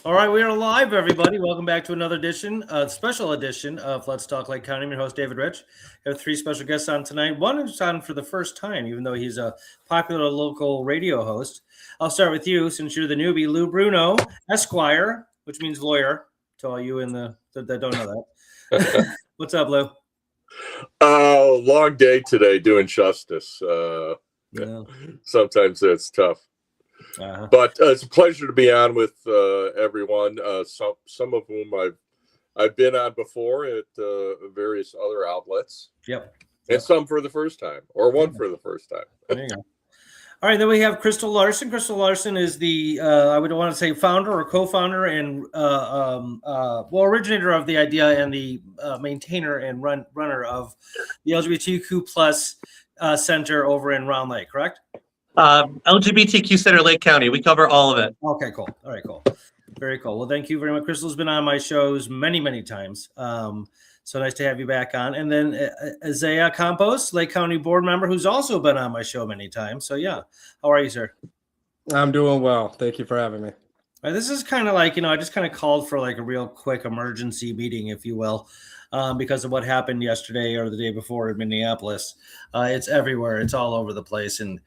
All right, we are live, everybody. Welcome back to another edition, special edition of Let's Talk Lake County. I'm your host, David Rich. I have three special guests on tonight. One is on for the first time, even though he's a popular local radio host. I'll start with you, since you're the newbie. Lou Bruno, Esquire, which means lawyer, to all you that don't know that. What's up, Lou? Long day today doing justice. Yeah. Sometimes it's tough. But it's a pleasure to be on with everyone. Some of whom I've been on before at various other outlets. Yep. And some for the first time, or one for the first time. There you go. All right, then we have Kristal Larson. Kristal Larson is the I would want to say founder or co-founder and originator of the idea and the maintainer and runner of the LGBTQ plus center over in Round Lake, correct? LGBTQ Center, Lake County. We cover all of it. Okay, cool. All right, cool. Very cool. Well, thank you very much. Kristal's been on my shows many, many times. So nice to have you back on. And then Esiah Campos, Lake County board member, who's also been on my show many times. So yeah, how are you, sir? I'm doing well. Thank you for having me. All right, this is kind of like, I just kind of called for like a real quick emergency meeting, if you will, because of what happened yesterday or the day before in Minneapolis. It's everywhere. It's all over the place, and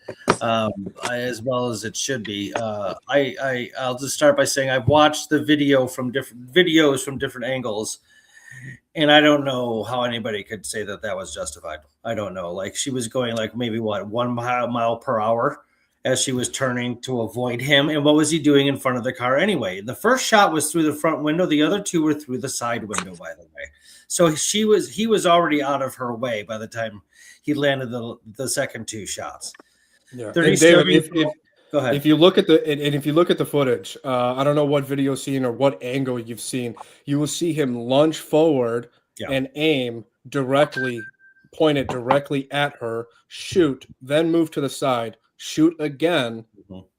as well as it should be. I'll just start by saying I've watched the videos from different angles, and I don't know how anybody could say that was justified. I don't know. Like, she was going like maybe 1 mile per hour as she was turning to avoid him. And what was he doing in front of the car anyway? The first shot was through the front window. The other two were through the side window, by the way. So he was already out of her way by the time he landed the second two shots. Yeah. And David, go ahead. If you look at the footage, I don't know what video scene or what angle you've seen, you will see him lunge forward and aim pointed directly at her, shoot, then move to the side, shoot again.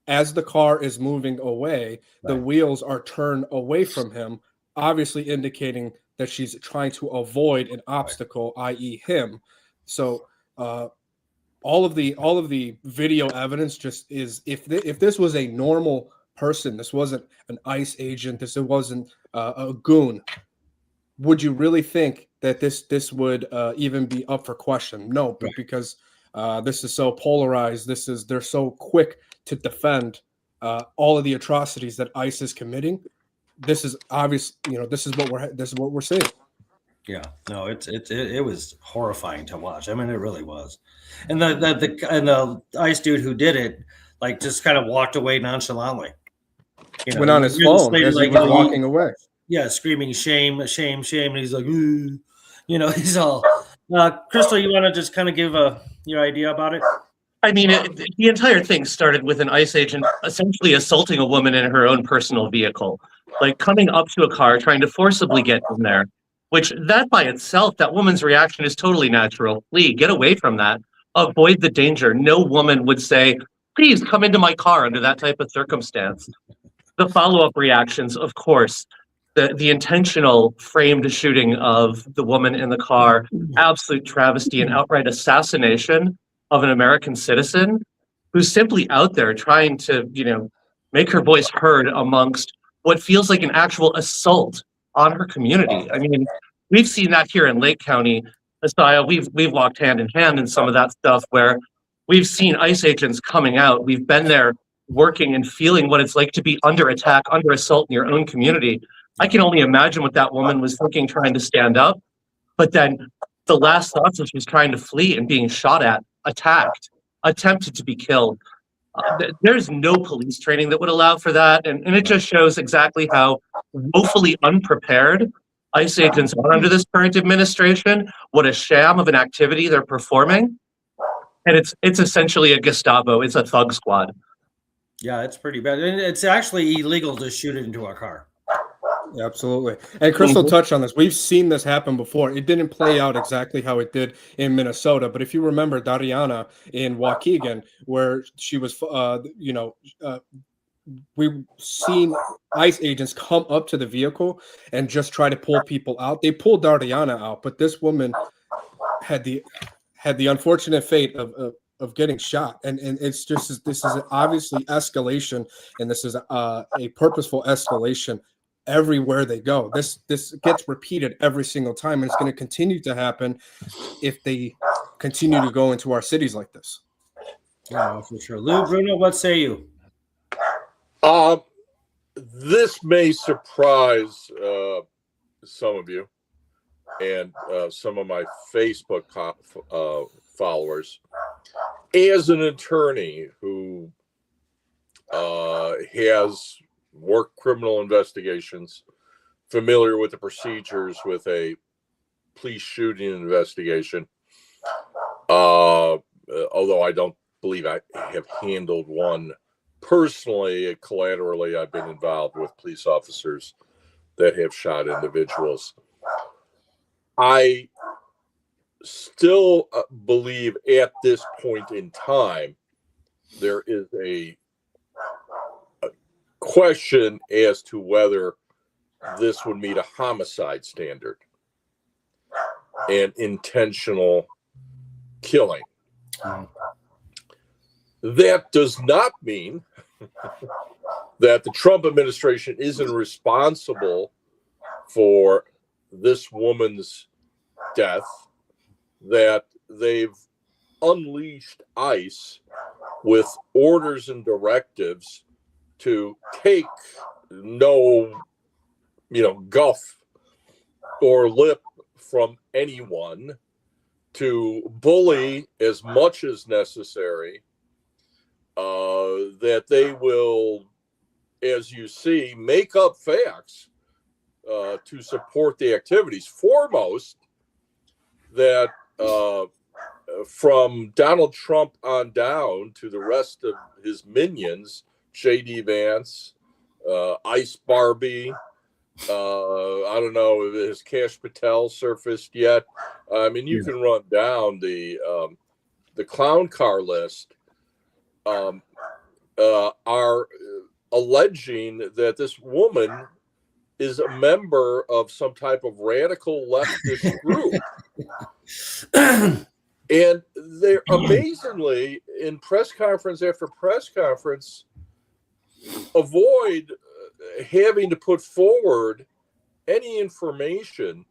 As the car is moving away, the wheels are turned away from him, obviously indicating that she's trying to avoid an obstacle, i.e. him. So all of the video evidence just is, if this was a normal person, this wasn't an ICE agent, this wasn't a goon, would you really think that this would even be up for question? No, but because this is so polarized, they're so quick to defend all of the atrocities that ICE is committing. This is obvious. This is what we're seeing. Yeah, no, it was horrifying to watch. I mean, it really was. And the ICE dude who did it, like, just kind of walked away nonchalantly. Went on his phone as he was walking away. Yeah, screaming shame, shame, shame, and he's like, ooh. He's all. Kristal, you want to just kind of give your idea about it? I mean, the entire thing started with an ICE agent essentially assaulting a woman in her own personal vehicle, like coming up to a car, trying to forcibly get in there, which that by itself, that woman's reaction is totally natural. Flee, get away from that, avoid the danger. No woman would say, please come into my car under that type of circumstance. The follow-up reactions, of course, the intentional framed shooting of the woman in the car, absolute travesty and outright assassination of an American citizen who's simply out there trying to, make her voice heard amongst what feels like an actual assault on her community. I mean, we've seen that here in Lake County. Esiah, we've walked hand in hand in some of that stuff where we've seen ICE agents coming out. We've been there working and feeling what it's like to be under attack, under assault in your own community. I can only imagine what that woman was thinking trying to stand up. But then the last thoughts of she was trying to flee and being shot at, attacked, attempted to be killed. There's no police training that would allow for that. And it just shows exactly how woefully unprepared ICE agents are under this current administration, what a sham of an activity they're performing. And it's essentially a Gestapo. It's a thug squad. Yeah, it's pretty bad. And it's actually illegal to shoot it into a car. Absolutely. And Kristal touched on this. We've seen this happen before. It didn't play out exactly how it did in Minnesota. But if you remember Dariana in Waukegan, where she was, we've seen ICE agents come up to the vehicle and just try to pull people out. They pulled Dariana out, but this woman had the unfortunate fate of of getting shot, and it's just this is obviously escalation, and this is a purposeful escalation everywhere they go. This gets repeated every single time, and it's going to continue to happen if they continue to go into our cities like this. Yeah, for sure. Lou Bruno, what say you? This may surprise some of you and some of my Facebook followers. As an attorney who has worked criminal investigations, familiar with the procedures with a police shooting investigation, although I don't believe I have handled one personally, collaterally, I've been involved with police officers that have shot individuals. I still believe at this point in time, there is a question as to whether this would meet a homicide standard and intentional killing. That does not mean that the Trump administration isn't responsible for this woman's death, that they've unleashed ICE with orders and directives to take no, guff or lip from anyone, to bully as much as necessary, that they will, as you see, make up facts to support the activities. Foremost, that from Donald Trump on down to the rest of his minions, J.D. Vance, Ice Barbie, I don't know if his Cash Patel surfaced yet. I mean, you can run down the clown car list. Are alleging that this woman is a member of some type of radical leftist group. And they're amazingly, in press conference after press conference, avoid having to put forward any information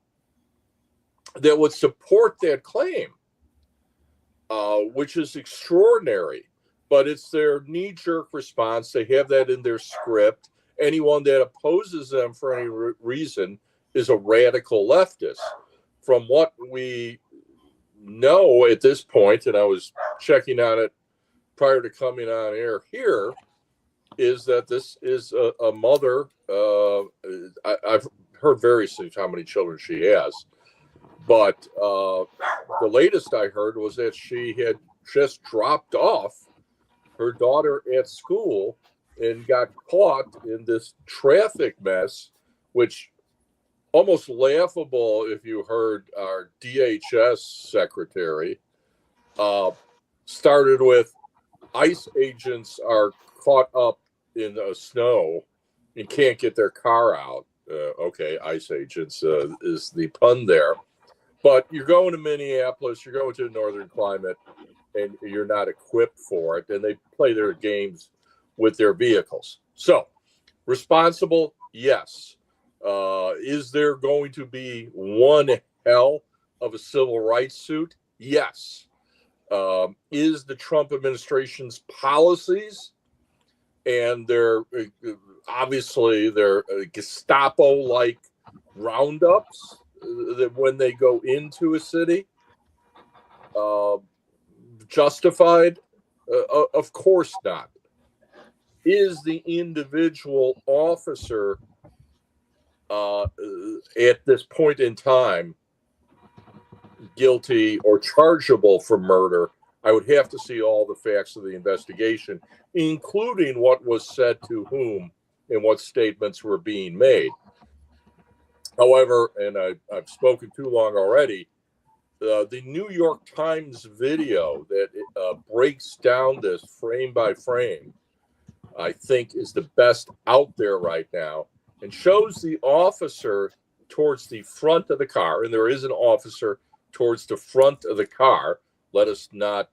that would support that claim, which is extraordinary. But it's their knee-jerk response. They have that in their script. Anyone that opposes them for any reason is a radical leftist. From what we know at this point, and I was checking on it prior to coming on air here, is that this is a mother. I've heard various things how many children she has, but the latest I heard was that she had just dropped off her daughter at school and got caught in this traffic mess, which almost laughable if you heard our DHS secretary, started with ICE agents are caught up in the snow and can't get their car out. Okay, ICE agents is the pun there. But you're going to Minneapolis, you're going to a northern climate, and you're not equipped for it, and they play their games with their vehicles. So, responsible, yes. Is there going to be one hell of a civil rights suit? Yes. Is the Trump administration's policies and their Gestapo-like roundups that when they go into a city justified? Of course not. Is the individual officer at this point in time guilty or chargeable for murder? I would have to see all the facts of the investigation, including what was said to whom and what statements were being made. However, and I've spoken too long already, the New York Times video that breaks down this frame by frame, I think is the best out there right now, and shows the officer towards the front of the car, and there is an officer towards the front of the car. Let us not,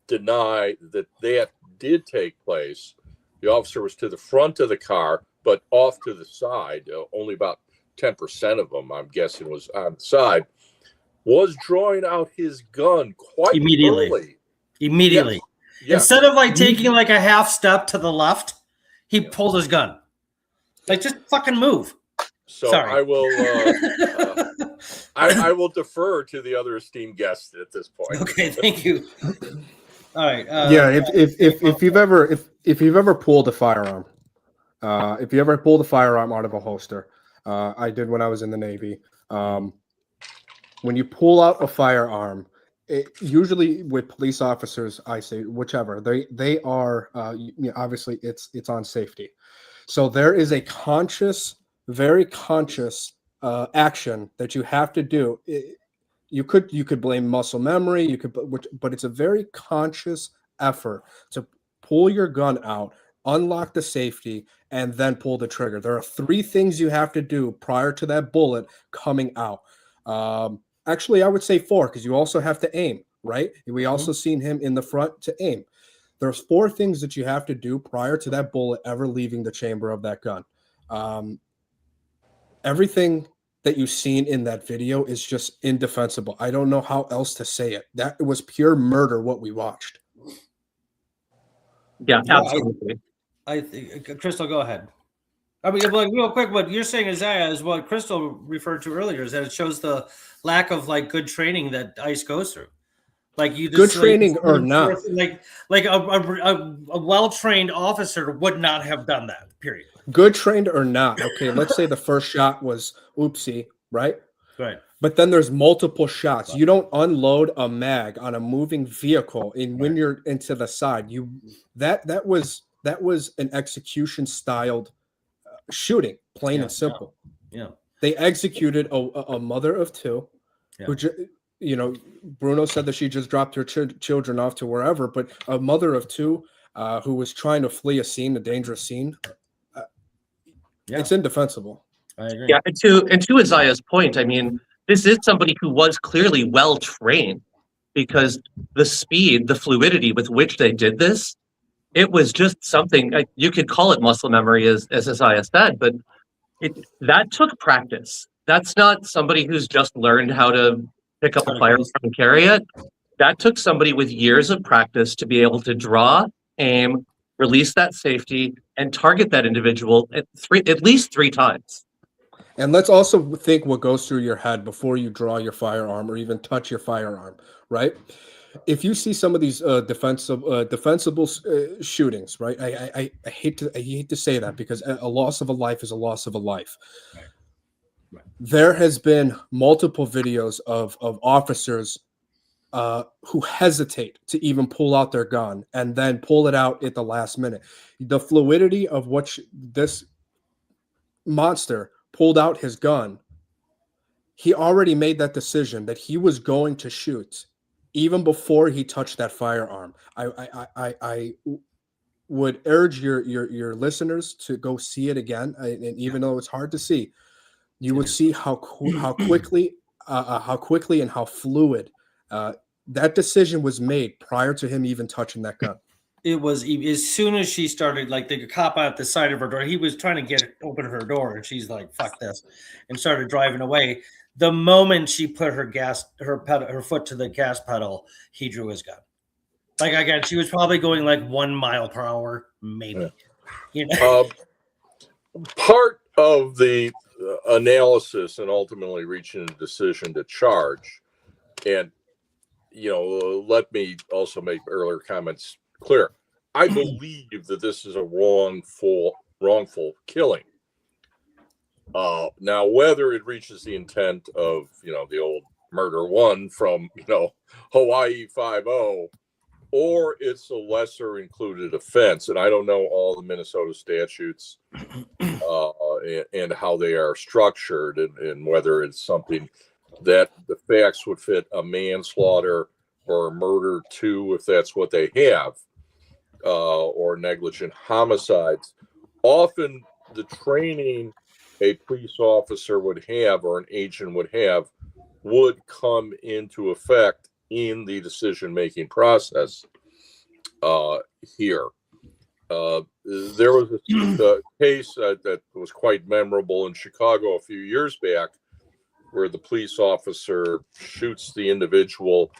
deny that did take place. The officer was to the front of the car, but off to the side. Only about 10% of them, I'm guessing, was on the side. Was drawing out his gun quite early. Immediately. Yes. Instead of like taking like a half step to the left, he pulled his gun. Like, just fucking move. So sorry. I will I will defer to the other esteemed guests at this point. Okay, thank you. All right. If you've ever pulled a firearm, if you ever pulled a firearm out of a holster, I did when I was in the Navy. When you pull out a firearm, usually with police officers, I say whichever they are. Obviously, it's on safety. So there is a very conscious action that you have to do. You could blame muscle memory, but it's a very conscious effort to pull your gun out, unlock the safety, and then pull the trigger. There are 3 things you have to do prior to that bullet coming out. Actually, I would say 4, because you also have to aim, right? We also seen him in the front to aim. There's 4 things that you have to do prior to that bullet ever leaving the chamber of that gun. Everything that you've seen in that video is just indefensible. I don't know how else to say it. That was pure murder, what we watched. Yeah, absolutely. I think, Kristal, go ahead. I mean, like, real quick, what you're saying, Esiah, is what Kristal referred to earlier, is that it shows the lack of like good training that ICE goes through. Like, you just, good training or not, like a well-trained officer would not have done that. Period. Good trained or not. Okay, let's say the first shot was oopsie, right? Right. But then there's multiple shots. You don't unload a mag on a moving vehicle, and when you're into the side, that was an execution styled shooting, plain and simple. Yeah. They executed a mother of 2, who, Bruno said that she just dropped her children off to wherever, but a mother of 2 who was trying to flee a dangerous scene. It's indefensible. I agree. Yeah, and to Esiah's point, I mean, this is somebody who was clearly well trained, because the speed, the fluidity with which they did this, it was just something. You could call it muscle memory, as Esiah said, but that took practice. That's not somebody who's just learned how to pick up a firearm and carry it. That took somebody with years of practice to be able to draw, aim, release that safety, and target that individual at least 3 times. And let's also think what goes through your head before you draw your firearm or even touch your firearm, right? If you see some of these defensible shootings, right? I hate to say that, because a loss of a life is a loss of a life. Right. There has been multiple videos of officers who hesitate to even pull out their gun and then pull it out at the last minute. The fluidity of what this monster pulled out his gun, he already made that decision that he was going to shoot even before he touched that firearm. I would urge your listeners to go see it again, and even though it's hard to see, you would see how quickly and how fluid that decision was made prior to him even touching that gun. It was as soon as she started, like, the cop out the side of her door, he was trying to open her door, and she's like, fuck this, and started driving away. The moment she put her foot to the gas pedal, he drew his gun. Like, again, she was probably going like 1 mile per hour, maybe. Part of the analysis and ultimately reaching a decision to charge, and let me also make earlier comments clear. I believe that this is a wrongful killing. Now, whether it reaches the intent of, the old murder 1 from, Hawaii 5-0, or it's a lesser included offense. And I don't know all the Minnesota statutes and how they are structured, and whether it's something that the facts would fit a manslaughter or a murder 2, if that's what they have, or negligent homicides. Often the training a police officer would have, or an agent would have, would come into effect in the decision-making process here. There was a case that was quite memorable in Chicago a few years back, where the police officer shoots the individual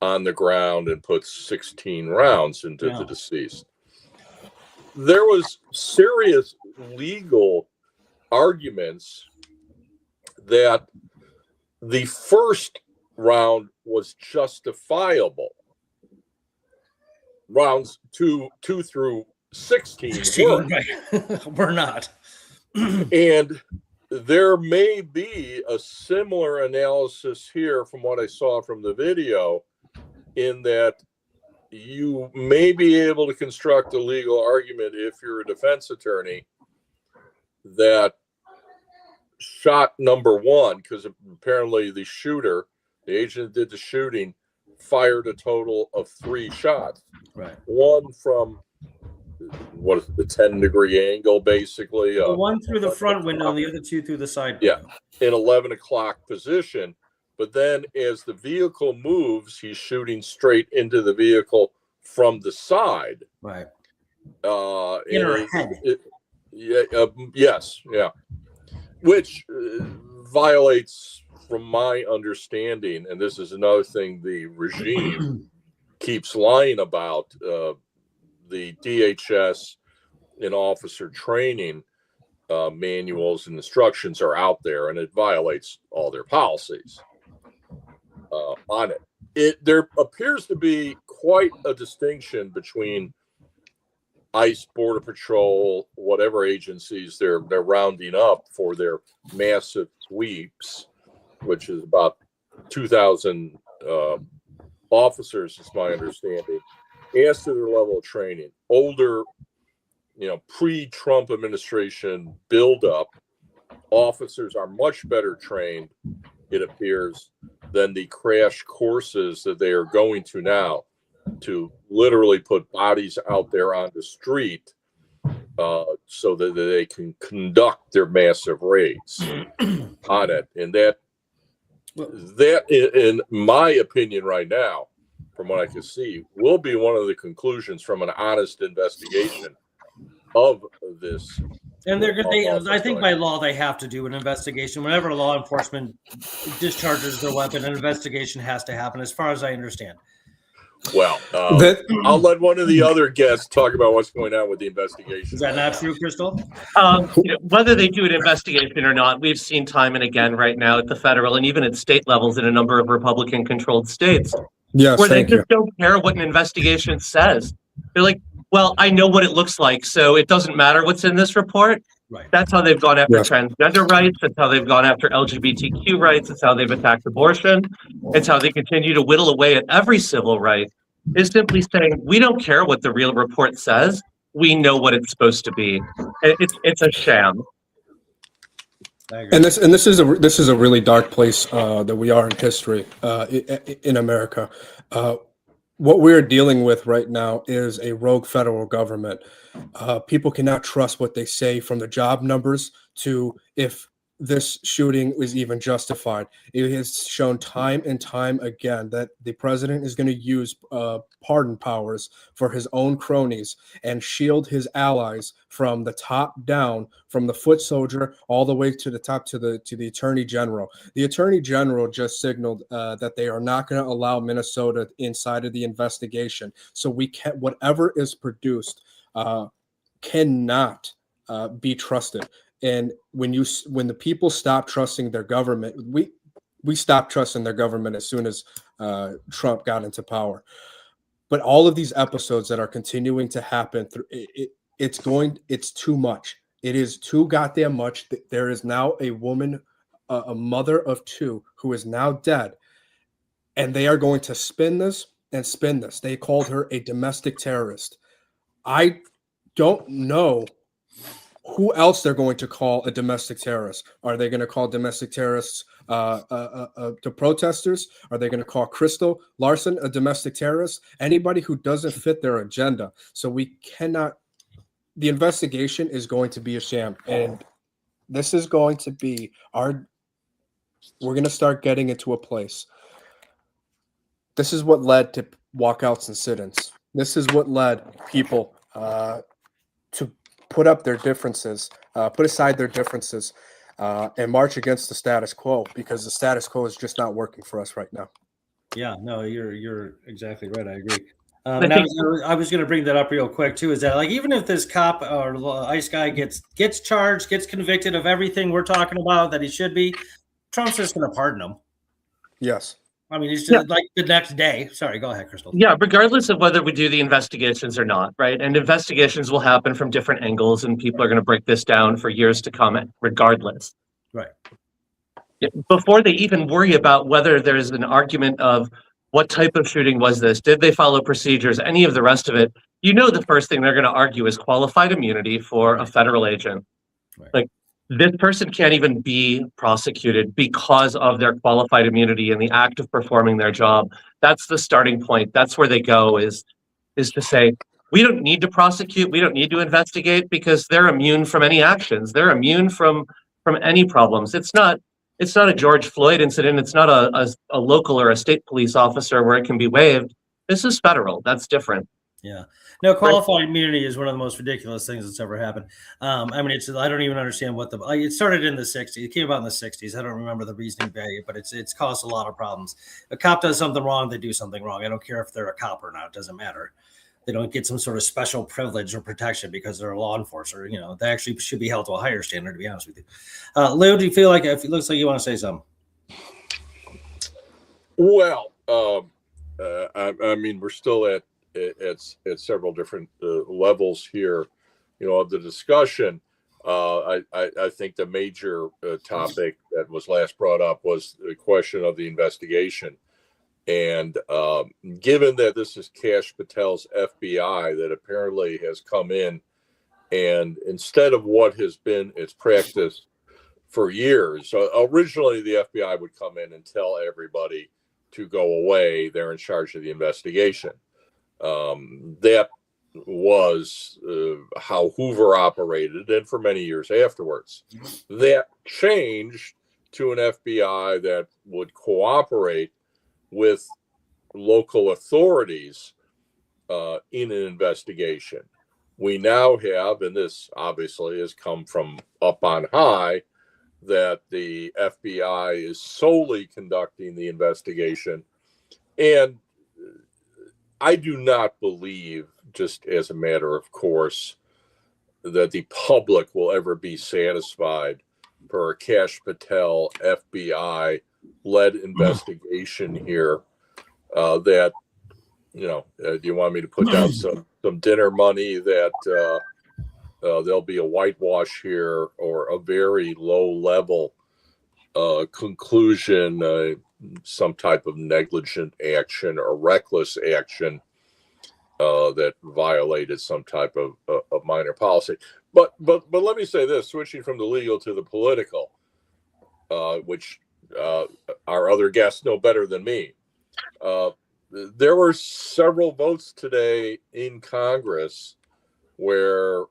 on the ground and puts 16 rounds into the deceased. There was serious legal arguments that the first round was justifiable. Rounds two through 16 were. Right. We're not. And there may be a similar analysis here from what I saw from the video, in that you may be able to construct a legal argument, if you're a defense attorney, that shot number one, because apparently the shooter, the agent that did the shooting, fired a total of 3 shots. Right. One from, what is it, the 10-degree angle, basically. One through the front window and the other 2 through the side window. Yeah, in 11 o'clock position. But then as the vehicle moves, he's shooting straight into the vehicle from the side. Right. In her head. Yes, yeah. Which violates, from my understanding, and this is another thing the regime keeps lying about, the DHS and officer training manuals and instructions are out there, and it violates all their policies on it. There appears to be quite a distinction between ICE, Border Patrol, whatever agencies they're rounding up for their massive sweeps, which is about 2,000 officers, is my understanding, as to their level of training. Older, pre-Trump administration buildup, officers are much better trained, it appears, than the crash courses that they are going to now, to literally put bodies out there on the street so that they can conduct their massive raids on it. And that, in my opinion right now, from what I can see, will be one of the conclusions from an honest investigation of this. And I think by law they have to do an investigation. Whenever law enforcement discharges their weapon, an investigation has to happen, as far as I understand. Well, I'll let one of the other guests talk about what's going on with the investigation. Is that not true, Kristal? Whether they do an investigation or not, we've seen time and again right now at the federal and even at state levels in a number of Republican-controlled states, where they just don't care what an investigation says. They're like, well, I know what it looks like, so it doesn't matter what's in this report. Right. That's how they've gone after transgender rights. That's how they've gone after LGBTQ rights. It's how they've attacked abortion. It's how they continue to whittle away at every civil right, is simply saying, we don't care what the real report says. We know what it's supposed to be. It's a sham. And this is a really dark place that we are in history in America. What we're dealing with right now is a rogue federal government. People cannot trust what they say, from the job numbers to if this shooting was even justified. It has shown time and time again that the president is going to use pardon powers for his own cronies and shield his allies from the top down, from the foot soldier all the way to the top, to the attorney general. The attorney general just signaled that they are not going to allow Minnesota inside of the investigation. So whatever is produced cannot be trusted. And when the people stop trusting their government, we stopped trusting their government as soon as Trump got into power. But all of these episodes that are continuing to happen, it's too much. It is too goddamn much. There is now a woman, a mother of 2, who is now dead, and they are going to spin this and spin this. They called her a domestic terrorist. I don't know who else they're going to call a domestic terrorist. Are they going to call domestic terrorists to protesters? Are they going to call Kristal Larson a domestic terrorist? Anybody who doesn't fit their agenda. So we cannot. The investigation is going to be a sham, and this is going to be we're going to start getting into a place. This is what led to walkouts and sit-ins. This is what led people to put up their differences, put aside their differences, and march against the status quo, because the status quo is just not working for us right now. Yeah, no, you're exactly right. I agree. And I was going to bring that up real quick too. Is that like, even if this cop or ICE guy gets charged, gets convicted of everything we're talking about that he should be, Trump's just going to pardon him. Yes. I mean, he's just like the next day. Sorry, go ahead, Kristal. Yeah, regardless of whether we do the investigations or not, right? And investigations will happen from different angles, and people are going to break this down for years to come, regardless. Right. Before they even worry about whether there's an argument of what type of shooting was this, did they follow procedures, any of the rest of it, the first thing they're going to argue is qualified immunity for a federal agent. Right. Like, this person can't even be prosecuted because of their qualified immunity in the act of performing their job. That's the starting point. That's where they go, is to say, we don't need to prosecute, we don't need to investigate, because they're immune from any actions. They're immune from any problems. It's not a George Floyd incident. It's not a local or a state police officer where it can be waived. This is federal. That's different. Yeah. No, qualified immunity is one of the most ridiculous things that's ever happened. I mean, I don't even understand it started in the 60s. It came about in the 60s. I don't remember the reasoning behind it, but it's caused a lot of problems. A cop does something wrong, they do something wrong. I don't care if they're a cop or not. It doesn't matter. They don't get some sort of special privilege or protection because they're a law enforcer. They actually should be held to a higher standard, to be honest with you. Lou, do you feel like, if it looks like you want to say something? Well, I mean, we're still at several different levels here, of the discussion. I think the major topic that was last brought up was the question of the investigation. And given that this is Kash Patel's FBI that apparently has come in, and instead of what has been its practice for years, originally the FBI would come in and tell everybody to go away. They're in charge of the investigation. That was how Hoover operated, and for many years afterwards. That changed to an FBI that would cooperate with local authorities in an investigation. We now have, and this obviously has come from up on high, that the FBI is solely conducting the investigation. And I do not believe, just as a matter of course, that the public will ever be satisfied for a Kash Patel FBI-led investigation here. That, do you want me to put down some dinner money that there'll be a whitewash here, or a very low-level conclusion, some type of negligent action or reckless action that violated some type of minor policy. But let me say this, switching from the legal to the political, which our other guests know better than me. There were several votes today in Congress where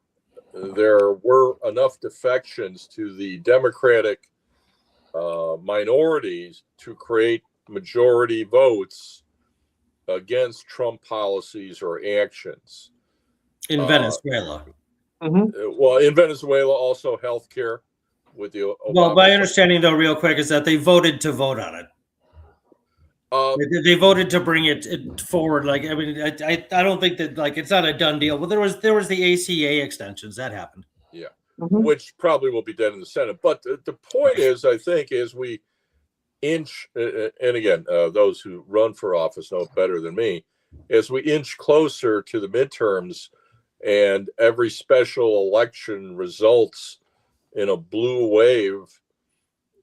there were enough defections to the Democratic minorities to create majority votes against Trump policies or actions. In Venezuela. Well, in Venezuela, also healthcare with the Obama. Well, my understanding, though, real quick, is that they voted to vote on it. They voted to bring it forward. Like, I mean, I don't think that, like, it's not a done deal. But there was the ACA extensions that happened. Yeah, which probably will be done in the Senate. But the point is, I think, as we inch, and again, those who run for office know better than me, as we inch closer to the midterms, and every special election results in a blue wave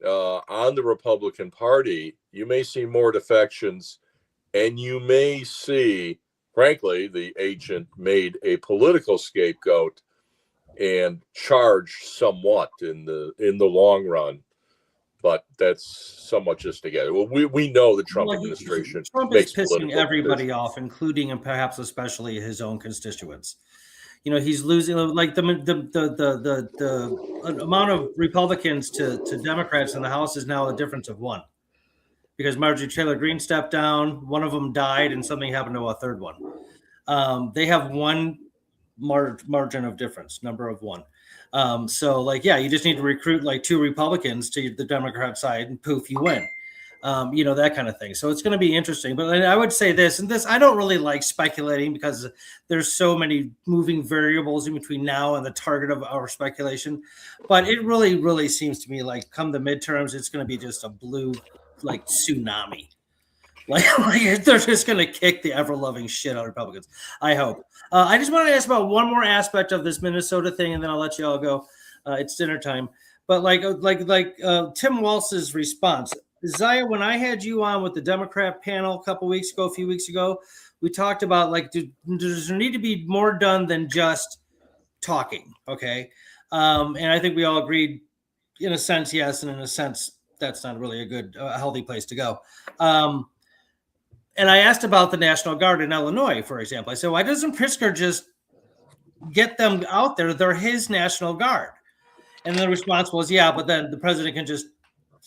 on the Republican Party, you may see more defections, and you may see, frankly, the agent made a political scapegoat and charged somewhat in the long run. But that's somewhat just together. Well, we know the Trump administration. Trump is pissing everybody off, including and perhaps especially his own constituents. He's losing, like, the amount of Republicans to Democrats in the House is now a difference of one. because Marjorie Taylor Greene stepped down. One of them died, and something happened to a third one. They have one margin of difference, number of one. So like, yeah, you just need to recruit like 2 Republicans to the Democrat side, and poof, you win. That kind of thing. So it's going to be interesting. But I would say this, and this, I don't really like speculating because there's so many moving variables in between now and the target of our speculation. But it really, really seems to me like come the midterms, it's going to be just a blue like tsunami. Like they're just going to kick the ever-loving shit out of Republicans. I hope. I just want to ask about one more aspect of this Minnesota thing, and then I'll let you all go. It's dinner time. But like Tim Walz's response, Esiah, when I had you on with the Democrat panel a few weeks ago, we talked about like, does there need to be more done than just talking? Okay. And I think we all agreed in a sense, yes. And in a sense, that's not really a good, healthy place to go. And I asked about the National Guard in Illinois, for example. I said, why doesn't Pritzker just get them out there? They're his National Guard. And the response was, yeah, but then the president can just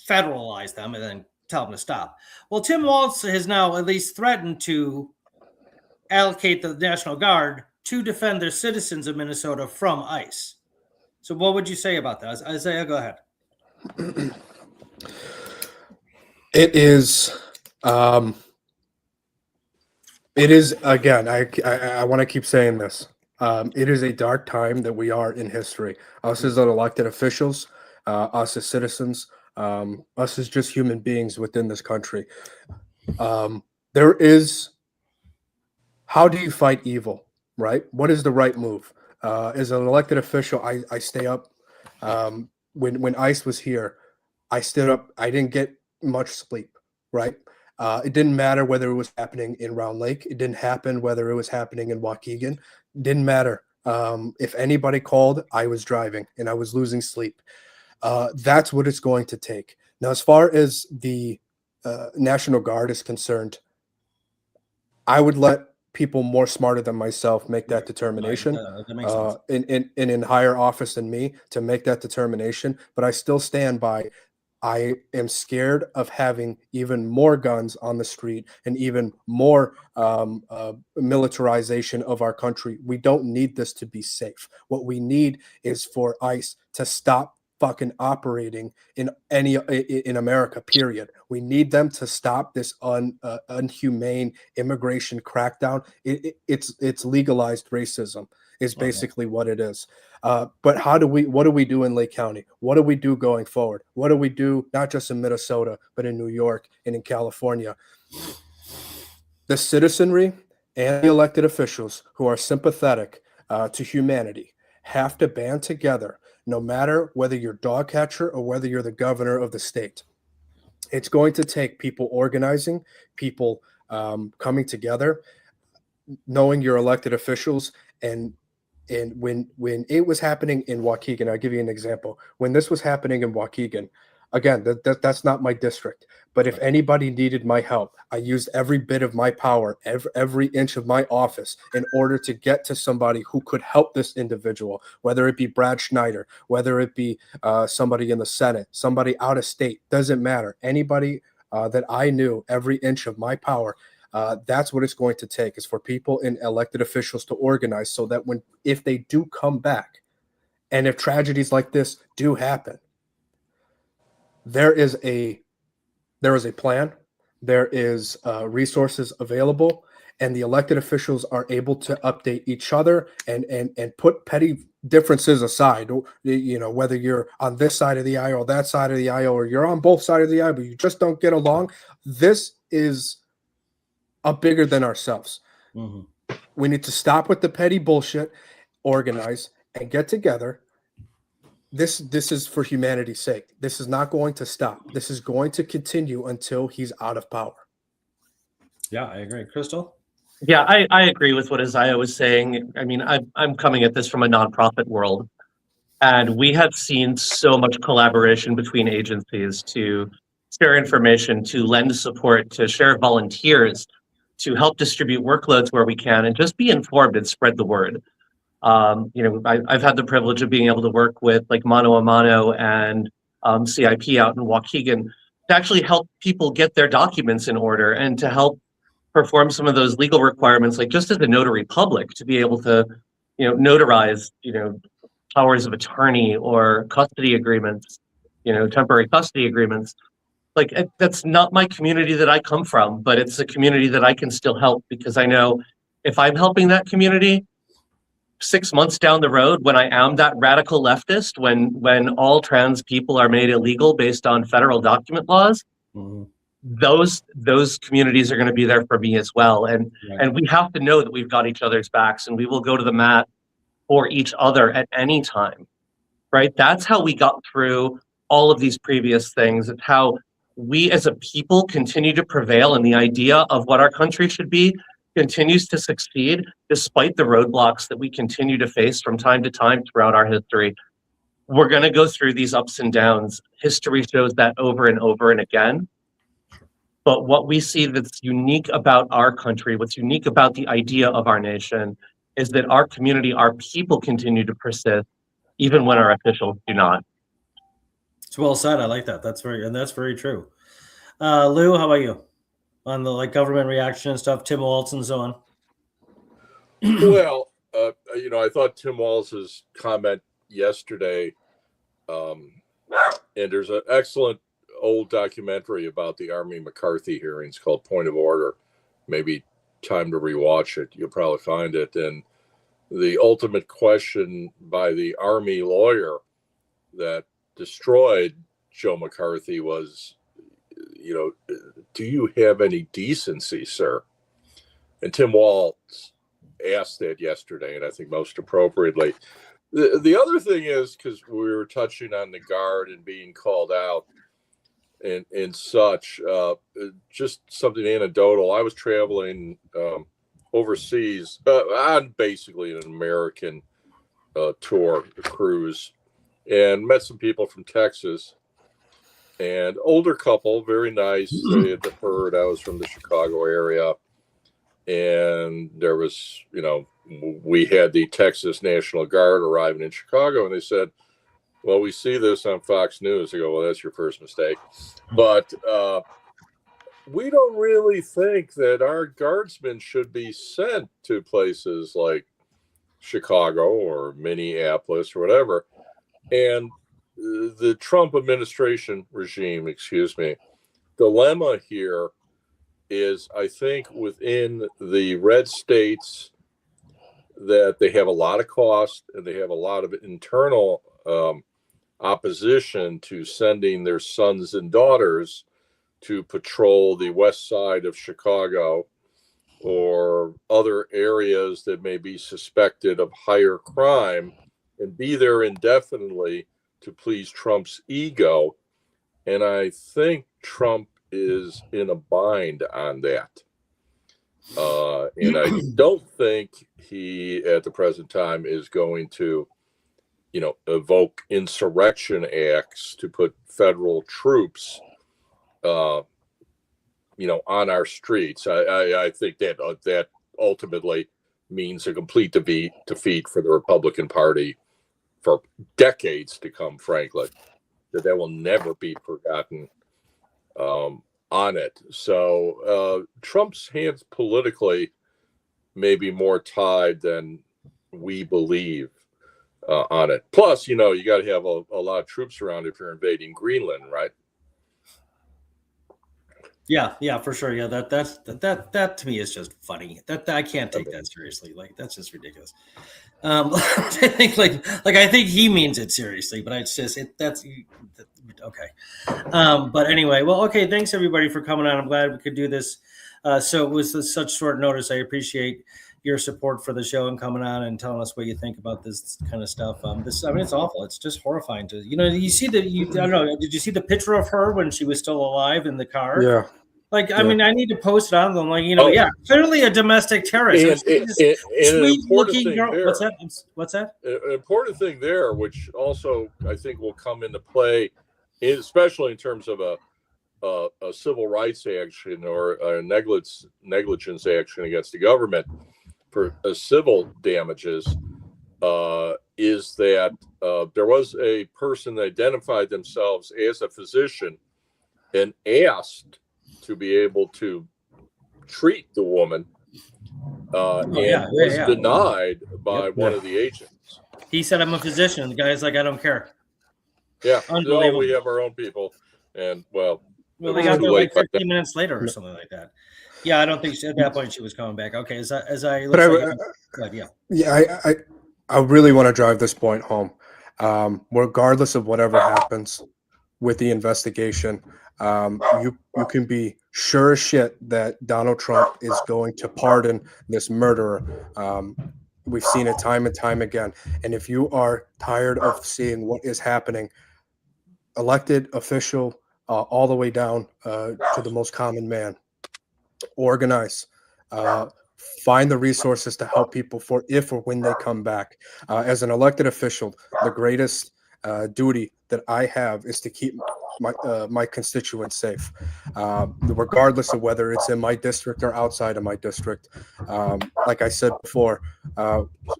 federalize them and then tell them to stop. Well, Tim Walz has now at least threatened to allocate the National Guard to defend their citizens of Minnesota from ICE. So what would you say about that? Esiah, go ahead. It is again, I want to keep saying this. It is a dark time that we are in history. Us as elected officials, us as citizens, us as just human beings within this country. There is, how do you fight evil, right? What is the right move? As an elected official, I stay up. When ICE was here, I stood up. I didn't get much sleep, right? It didn't matter whether it was happening in Round Lake. It didn't happen whether it was happening in Waukegan. It didn't matter. If anybody called, I was driving and I was losing sleep. That's what it's going to take. Now, as far as the National Guard is concerned, I would let people more smarter than myself make that determination, that makes sense. in higher office than me to make that determination. But I still stand by, I am scared of having even more guns on the street and even more militarization of our country. We don't need this to be safe. What we need is for ICE to stop fucking operating in America, period. We need them to stop this unhumane immigration crackdown. It's legalized racism is basically what it is. But what do we do in Lake County? What do we do going forward? What do we do not just in Minnesota, but in New York and in California? The citizenry and the elected officials who are sympathetic to humanity have to band together, no matter whether you're dog catcher or whether you're the governor of the state. It's going to take people organizing, people coming together, knowing your elected officials. And when it was happening in Waukegan, I'll give you an example. When this was happening in Waukegan, again, that's not my district. But if anybody needed my help, I used every bit of my power, every inch of my office in order to get to somebody who could help this individual, whether it be Brad Schneider, whether it be somebody in the Senate, somebody out of state, doesn't matter. Anybody that I knew, every inch of my power, that's what it's going to take, is for people and elected officials to organize so that if they do come back and if tragedies like this do happen, there is a plan, there is resources available, and the elected officials are able to update each other and put petty differences aside. Whether you're on this side of the aisle or that side of the aisle, or you're on both sides of the aisle, but you just don't get along. This is bigger than ourselves. Mm-hmm. We need to stop with the petty bullshit, organize, and get together. This is for humanity's sake. This is not going to stop. This is going to continue until he's out of power. Yeah, I agree. Kristal? Yeah, I agree with what Esiah was saying. I mean, I'm coming at this from a nonprofit world, and we have seen so much collaboration between agencies to share information, to lend support, to share volunteers, to help distribute workloads where we can, and just be informed and spread the word. I've had the privilege of being able to work with like Mano a Mano and CIP out in Waukegan, actually help people get their documents in order and to help perform some of those legal requirements, like just as a notary public, to be able to, notarize, powers of attorney or custody agreements, temporary custody agreements. Like, that's not my community that I come from, but it's a community that I can still help, because I know if I'm helping that community 6 months down the road, when I am that radical leftist, when all trans people are made illegal based on federal document laws, those communities are going to be there for me as well. And we have to know that we've got each other's backs, and we will go to the mat for each other at any time, right? That's how we got through all of these previous things. It's how we as a people continue to prevail, and the idea of what our country should be continues to succeed despite the roadblocks that we continue to face from time to time throughout our history. We're going to go through these ups and downs. History shows that over and over and again. But what we see that's unique about our country, what's unique about the idea of our nation, is that our community, our people continue to persist, even when our officials do not. It's well said. I like that. That's very true. Lou, how about you on the government reaction and stuff? Tim Walz and so on. Well, I thought Tim Walz's comment yesterday, and there's an excellent old documentary about the Army McCarthy hearings called Point of Order. Maybe time to rewatch it. You'll probably find it. And the ultimate question by the Army lawyer that destroyed Joe McCarthy was, do you have any decency, sir? And Tim Walz asked that yesterday, and I think most appropriately. The other thing is, because we were touching on the Guard and being called out and such, just something anecdotal. I was traveling overseas on basically an American tour, cruise, and met some people from Texas. And older couple, very nice. They had heard I was from the Chicago area. And there was, we had the Texas National Guard arriving in Chicago, and they said, well, we see this on Fox News. I go, well, that's your first mistake. But we don't really think that our guardsmen should be sent to places like Chicago or Minneapolis or whatever. And the Trump administration regime, dilemma here is, I think, within the red states, that they have a lot of cost and they have a lot of internal opposition to sending their sons and daughters to patrol the west side of Chicago or other areas that may be suspected of higher crime and be there indefinitely to please Trump's ego. And I think Trump is in a bind on that. And I don't think he, at the present time, is going to, evoke insurrection acts to put federal troops, on our streets. I think that ultimately means a complete defeat for the Republican Party for decades to come, frankly. That will never be forgotten on it. So Trump's hands politically may be more tied than we believe on it. Plus, you got to have a lot of troops around if you're invading Greenland, right? Yeah, for sure. Yeah, that to me is just funny. That I can't take that seriously. That's just ridiculous. I think I think he means it seriously, but it's just that's okay. But anyway, well, okay. Thanks everybody for coming on. I'm glad we could do this. So it was such short notice. I appreciate your support for the show and coming on and telling us what you think about this kind of stuff. It's awful. It's just horrifying to, you see I don't know. Did you see the picture of her when she was still alive in the car? Yeah. I mean, I need to post it on them. Clearly a domestic terrorist. Sweet looking girl. There, What's that? An important thing there, which also I think will come into play, especially in terms of a civil rights action or a negligence action against the government for civil damages, is that there was a person that identified themselves as a physician and asked to be able to treat the woman, was denied by one of the agents. He said, "I'm a physician." The guy's like, "I don't care." Yeah, no, we have our own people, and well, they got there like 15 minutes later or something like that. Yeah, I don't think at that point she was coming back. Okay, I really want to drive this point home. Regardless of whatever happens with the investigation, you can be sure as shit that Donald Trump is going to pardon this murderer. We've seen it time and time again. And if you are tired of seeing what is happening, elected official, all the way down to the most common man, organize, find the resources to help people for if or when they come back. As an elected official, the greatest duty that I have is to keep my constituents safe, regardless of whether it's in my district or outside of my district. Like I said before,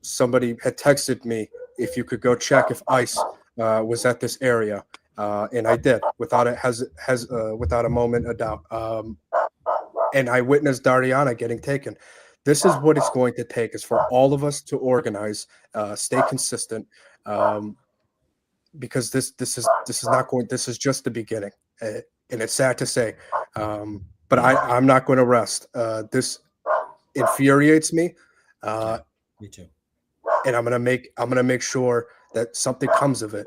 somebody had texted me if you could go check if ICE was at this area, and I did without a moment of doubt. And I witnessed Dariana getting taken. This is what it's going to take, is for all of us to organize, stay consistent, because this is just the beginning, and it's sad to say, but I'm not going to rest. This infuriates me. Me too. And I'm gonna make sure that something comes of it,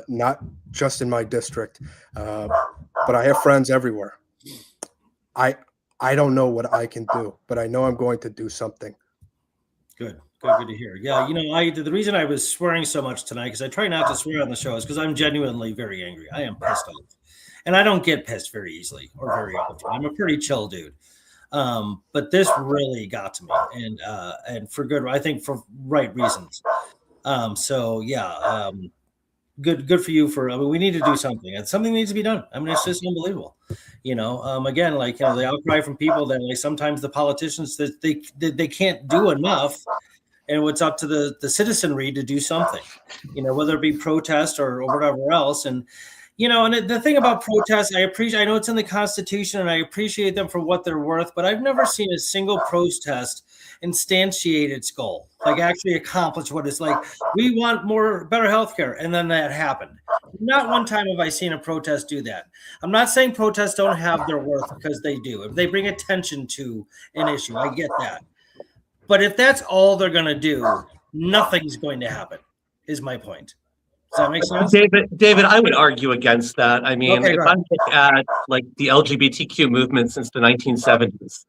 not just in my district, but I have friends everywhere. I don't know what I can do, but I know I'm going to do something. Good to hear. Yeah, the reason I was swearing so much tonight, because I try not to swear on the show, is because I'm genuinely very angry. I am pissed off, and I don't get pissed very easily or very often. I'm a pretty chill dude, but this really got to me, and for good, I think for right reasons. Good for you. we need to do something, and something needs to be done. I mean, it's just unbelievable. Again, the outcry from people that sometimes the politicians that they can't do enough, and it's up to the citizenry to do something, whether it be protest or whatever else. And and the thing about protests, I know it's in the Constitution, and I appreciate them for what they're worth, but I've never seen a single protest instantiate its goal, actually accomplish what it's we want better healthcare, and then that happened. Not one time have I seen a protest do that. I'm not saying protests don't have their worth, because they do. If they bring attention to an issue, I get that. But if that's all they're going to do, nothing's going to happen, is my point. Does that make sense? David, I would argue against that. I mean, if I look at the LGBTQ movement since the 1970s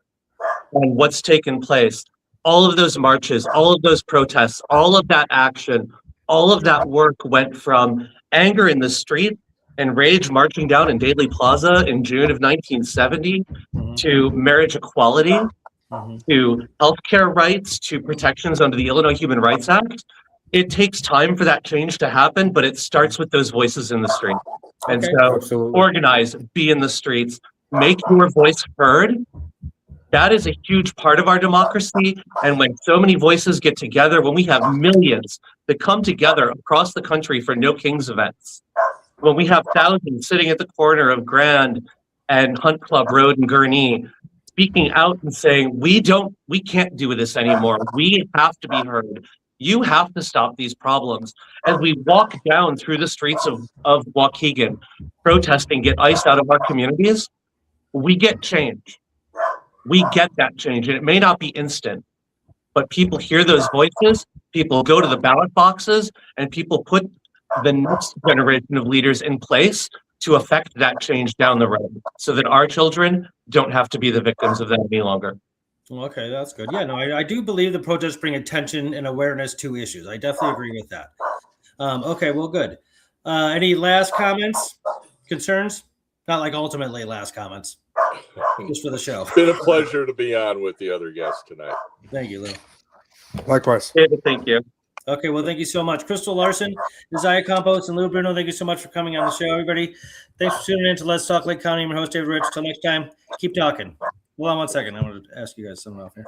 and what's taken place, all of those marches, all of those protests, all of that action, all of that work went from anger in the street and rage marching down in Daley Plaza in June of 1970 to marriage equality, to healthcare rights, to protections under the Illinois Human Rights Act. It takes time for that change to happen, but it starts with those voices in the street. And organize, be in the streets, make your voice heard. That is a huge part of our democracy. And when so many voices get together, when we have millions that come together across the country for No Kings events, when we have thousands sitting at the corner of Grand and Hunt Club Road in Gurnee, speaking out and saying, we can't do this anymore. We have to be heard. You have to stop these problems. As we walk down through the streets of Waukegan, protesting, get ICE out of our communities, we get change. We get that change, and it may not be instant, but people hear those voices, people go to the ballot boxes, and people put the next generation of leaders in place to affect that change down the road so that our children don't have to be the victims of that any longer. Okay, that's good. Yeah, no, I do believe the protests bring attention and awareness to issues. I definitely agree with that. Okay, well, good. Any last comments, concerns? Not ultimately last comments, just for the show. It's been a pleasure to be on with the other guests tonight. Thank you, Lou. Likewise. David, thank you. Okay, well, thank you so much. Kristal Larson, Esiah Campos, and Lou Bruno, thank you so much for coming on the show, everybody. Thanks for tuning in to Let's Talk Lake County. I'm your host, David Rich. Till next time, keep talking. Hold on one second. I want to ask you guys something off here.